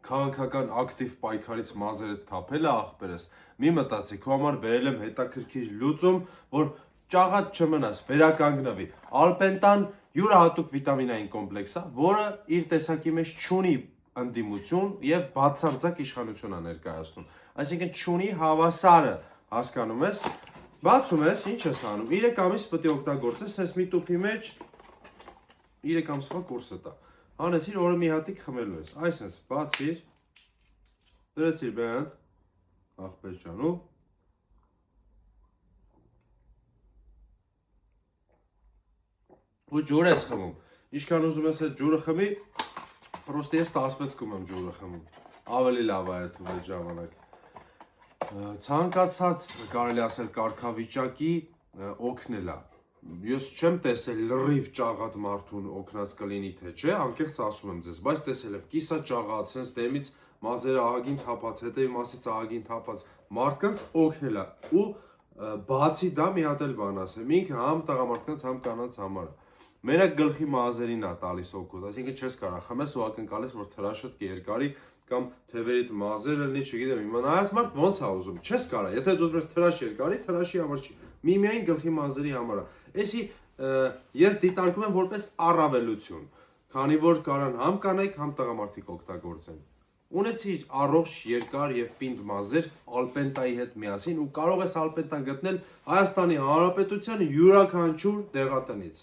քաղաքական ակտիվ պայքարից մազերը թափել է ախպերս, մի մտածի, քո համար բերել եմ հետաքրքիր լուծում, որ ճաղած չմնաս, վերականգնվի։ Ալպենտան յուրահատուկ վիտամինային կոմպլեքս է, որը իր տեսակի մեջ չունի ընդդիմություն եւ բացարձակ իշխանություն է ներկայացնում։ Այսինքն չունի հավասարը, հասկանում ես։ Բացում ես, ինչ ես անում։ 3 ամիս պետք է օգտագործես, sense մի տուփի մեջ 3 ամսվա կուրսը տա։ Հանեցիր օրը մի հատիկ խմելու ես։ Այսպես, բացիր։ Դրեցիր բան, ախպեր ջան, ու ջուր ես խմում։ Ինչքան ուզում ես այդ ջուրը խմի, պրոստի ես 16 կում եմ ջուրը խմում։ Ավելի լավ է այդ ժամանակ։ Ցանկացած կարելի ասել կարգավիճակի օգնել է։ Ես չեմ տեսել լրիվ ճաղատ մարդուն օգնած կլինի թե չէ, անկեղծ ասում եմ ձեզ, բայց տեսել եմ կիսա ճաղատ, sense դեմից մազերը ահագին թափած, հետևի մասից ահագին թափած մարդկանց օգնել է։ Ու բացի դա մի հատ էլ բան ասեմ, ինքը համ տղամարդկանց, համ կանանց համար է։ Մենակ գլխի մազերին է տալիս օգուտ, այսինքն չես կարող խմես ու ակնկալես, որ թրաշդ երկարի կամ թևերիդ մազերը լինի, չգիտեմ, իմանայս մարդ ոնց է ուզում, չես կարող, եթե դու ուզում ես թրաշ երկարի, թրաշի համար չի, միայն գլխի մազերի համար է։ Էսի ես դիտարկում եմ որպես առավելություն, քանի որ կարան համ կանայք, համ տղամարդիկ օգտագործեն։ Ունեցիր առողջ երկար եւ պինդ մազեր ալպենտայի հետ միասին ու կարող ես ալպենտան գտնել Հայաստանի Հանրապետության յուրաքանչյուր դեղատնից։